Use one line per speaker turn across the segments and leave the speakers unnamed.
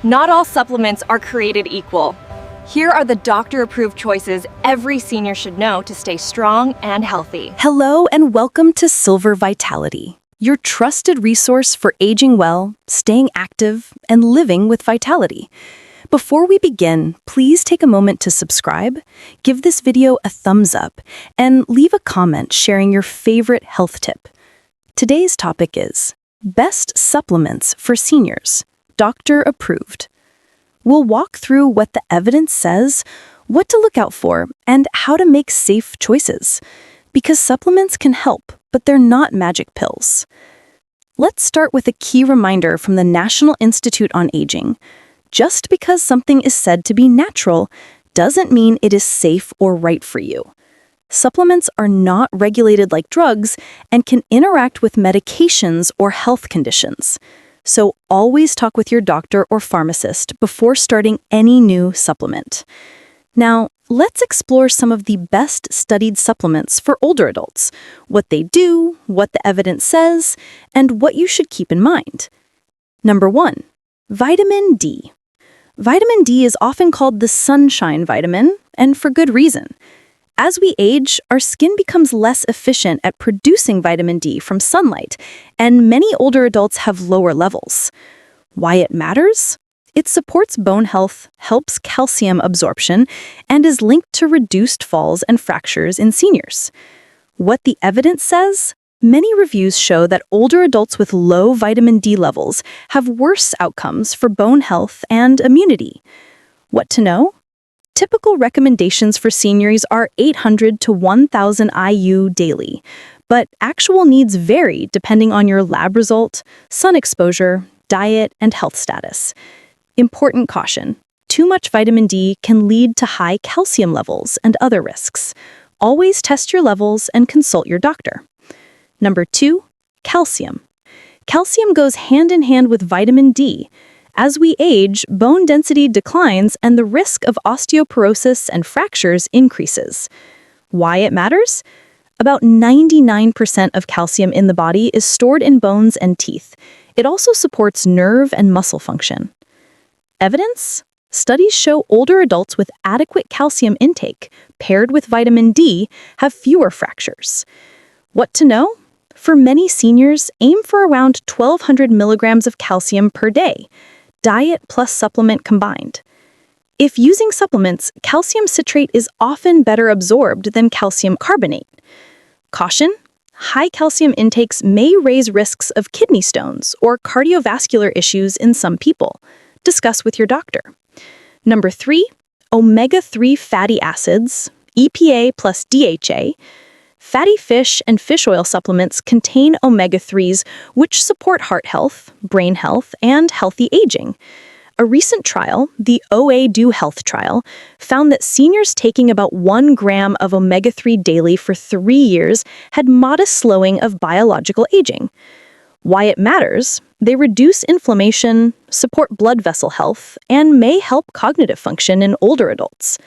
Not all supplements are created equal. Here are the doctor-approved choices every senior should know to stay strong and healthy.
Hello and welcome to Silver Vitality, your trusted resource for aging well, staying active, and living with vitality. Before we begin, please take a moment to subscribe, give this video a thumbs up, and leave a comment sharing your favorite health tip. Today's topic is Best Supplements for Seniors, Doctor Approved. We'll walk through what the evidence says, what to look out for, and how to make safe choices. Because supplements can help, but they're not magic pills. Let's start with a key reminder from the National Institute on Aging. Just because something is said to be natural doesn't mean it is safe or right for you. Supplements are not regulated like drugs and can interact with medications or health conditions. So always talk with your doctor or pharmacist before starting any new supplement. Now, let's explore some of the best studied supplements for older adults, what they do, what the evidence says, and what you should keep in mind. Number 1, vitamin D. Vitamin D is often called the sunshine vitamin, and for good reason. As we age, our skin becomes less efficient at producing vitamin D from sunlight, and many older adults have lower levels. Why it matters? It supports bone health, helps calcium absorption, and is linked to reduced falls and fractures in seniors. What the evidence says? Many reviews show that older adults with low vitamin D levels have worse outcomes for bone health and immunity. What to know? Typical recommendations for seniors are 800 to 1,000 IU daily, but actual needs vary depending on your lab result, sun exposure, diet, and health status. Important caution: too much vitamin D can lead to high calcium levels and other risks. Always test your levels and consult your doctor. Number 2, calcium. Calcium goes hand in hand with vitamin D. As we age, bone density declines and the risk of osteoporosis and fractures increases. Why it matters? About 99% of calcium in the body is stored in bones and teeth. It also supports nerve and muscle function. Evidence? Studies show older adults with adequate calcium intake, paired with vitamin D, have fewer fractures. What to know? For many seniors, aim for around 1,200 milligrams of calcium per day. Diet plus supplement combined. If using supplements, calcium citrate is often better absorbed than calcium carbonate. Caution: high calcium intakes may raise risks of kidney stones or cardiovascular issues in some people. Discuss with your doctor. Number 3, omega-3 fatty acids, EPA plus DHA. Fatty fish and fish oil supplements contain omega-3s, which support heart health, brain health, and healthy aging. A recent trial, the OA-DO Health trial, found that seniors taking about 1 gram of omega-3 daily for 3 years had modest slowing of biological aging. Why it matters? They reduce inflammation, support blood vessel health, and may help cognitive function in older adults.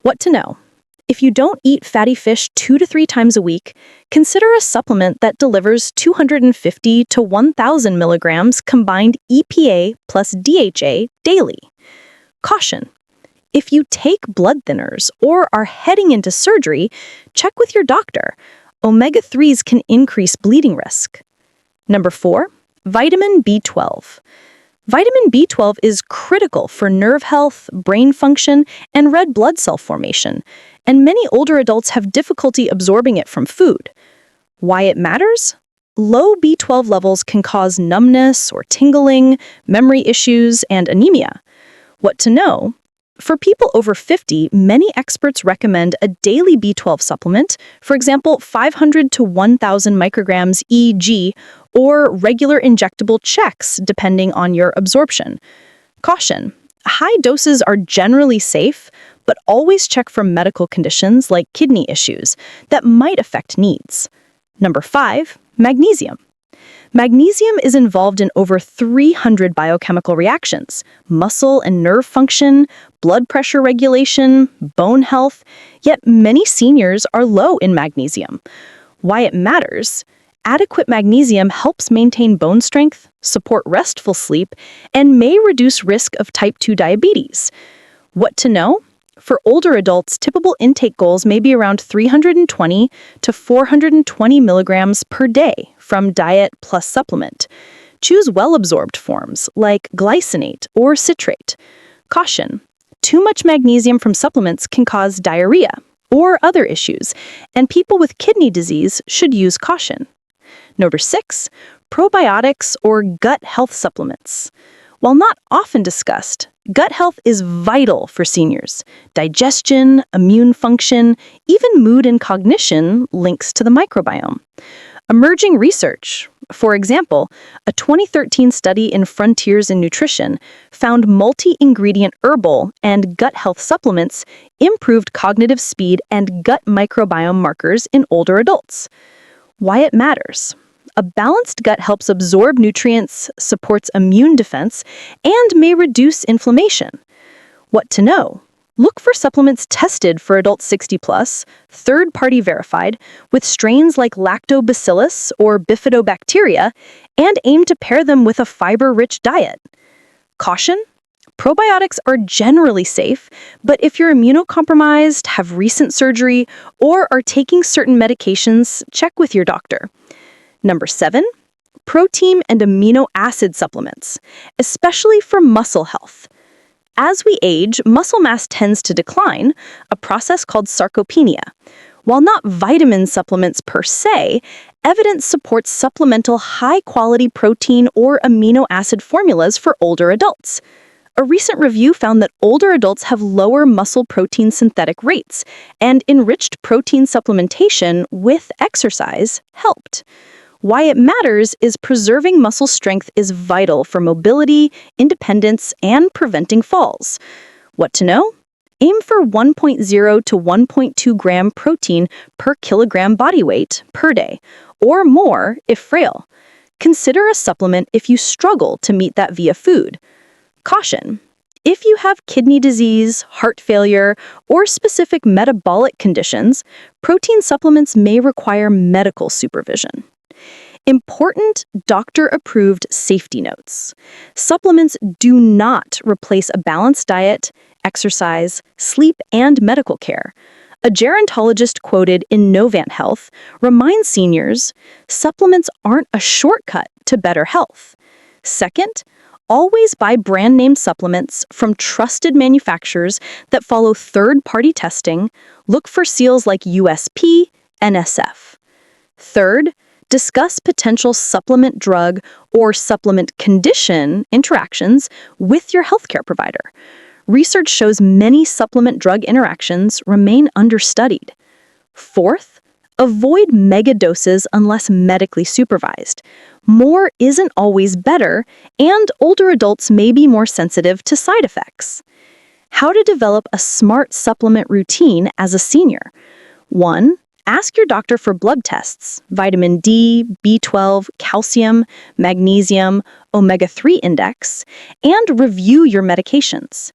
What to know? If you don't eat fatty fish 2 to 3 times a week, consider a supplement that delivers 250 to 1,000 milligrams combined EPA plus DHA daily. Caution: if you take blood thinners or are heading into surgery, check with your doctor. Omega-3s can increase bleeding risk. Number 4, vitamin B12. Vitamin B12 is critical for nerve health, brain function, and red blood cell formation, and many older adults have difficulty absorbing it from food. Why it matters? Low B12 levels can cause numbness or tingling, memory issues, and anemia. What to know? For people over 50, many experts recommend a daily B12 supplement, for example, 500 to 1,000 micrograms EG, or regular injectable checks depending on your absorption. Caution: high doses are generally safe, but always check for medical conditions like kidney issues that might affect needs. Number 5, magnesium. Magnesium is involved in over 300 biochemical reactions: muscle and nerve function, blood pressure regulation, bone health, yet many seniors are low in magnesium. Why it matters? Adequate magnesium helps maintain bone strength, support restful sleep, and may reduce risk of type 2 diabetes. What to know? For older adults, typical intake goals may be around 320 to 420 milligrams per day from diet plus supplement. Choose well-absorbed forms like glycinate or citrate. Caution: too much magnesium from supplements can cause diarrhea or other issues, and people with kidney disease should use caution. Number 6, probiotics or gut health supplements. While not often discussed, gut health is vital for seniors. Digestion, immune function, even mood and cognition links to the microbiome. Emerging research, for example, a 2013 study in Frontiers in Nutrition found multi-ingredient herbal and gut health supplements improved cognitive speed and gut microbiome markers in older adults. Why it matters. A balanced gut helps absorb nutrients, supports immune defense, and may reduce inflammation. What to know? Look for supplements tested for adults 60 plus, third-party verified, with strains like lactobacillus or bifidobacteria, and aim to pair them with a fiber-rich diet. Caution: probiotics are generally safe, but if you're immunocompromised, have recent surgery, or are taking certain medications, check with your doctor. Number 7, protein and amino acid supplements, especially for muscle health. As we age, muscle mass tends to decline, a process called sarcopenia. While not vitamin supplements per se, evidence supports supplemental high-quality protein or amino acid formulas for older adults. A recent review found that older adults have lower muscle protein synthetic rates, and enriched protein supplementation with exercise helped. Why it matters is preserving muscle strength is vital for mobility, independence, and preventing falls. What to know? Aim for 1.0 to 1.2 gram protein per kilogram body weight per day, or more if frail. Consider a supplement if you struggle to meet that via food. Caution: if you have kidney disease, heart failure, or specific metabolic conditions, protein supplements may require medical supervision. Important doctor-approved safety notes. Supplements do not replace a balanced diet, exercise, sleep, and medical care. A gerontologist quoted in Novant Health reminds seniors supplements aren't a shortcut to better health. Second, always buy brand-name supplements from trusted manufacturers that follow third-party testing. Look for seals like USP, NSF. Third, discuss potential supplement drug or supplement condition interactions with your healthcare provider. Research shows many supplement drug interactions remain understudied. Fourth, avoid mega doses unless medically supervised. More isn't always better, and older adults may be more sensitive to side effects. How to develop a smart supplement routine as a senior. 1. Ask your doctor for blood tests, vitamin D, B12, calcium, magnesium, omega-3 index, and review your medications.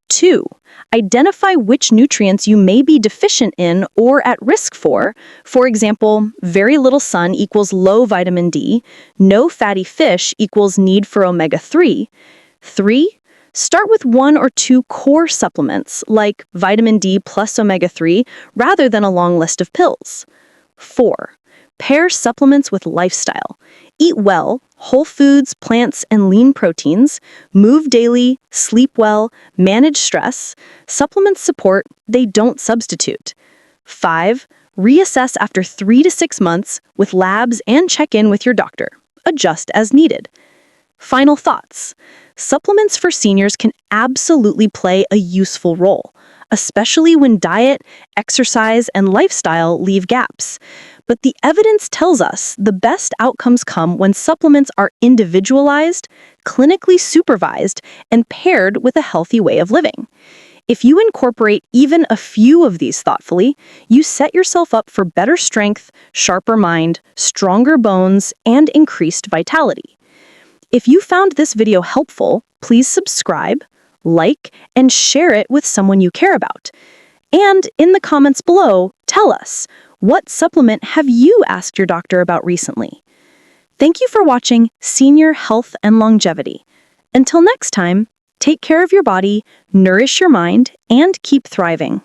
2. Identify which nutrients you may be deficient in or at risk for. For example, very little sun equals low vitamin D, no fatty fish equals need for omega-3. 3. Start with 1 or 2 core supplements, like vitamin D plus omega-3, rather than a long list of pills. 4. Pair supplements with lifestyle. Eat well, whole foods, plants, and lean proteins. Move daily, sleep well, manage stress. Supplements support, they don't substitute. 5. Reassess after 3 to 6 months with labs and check in with your doctor. Adjust as needed. Final thoughts. Supplements for seniors can absolutely play a useful role, especially when diet, exercise, and lifestyle leave gaps. But the evidence tells us the best outcomes come when supplements are individualized, clinically supervised, and paired with a healthy way of living. If you incorporate even a few of these thoughtfully, you set yourself up for better strength, sharper mind, stronger bones, and increased vitality. If you found this video helpful, please subscribe, like, and share it with someone you care about. And in the comments below, tell us, What supplement have you asked your doctor about recently? Thank you for watching Senior Health and Longevity. Until next time, take care of your body, nourish your mind, and keep thriving.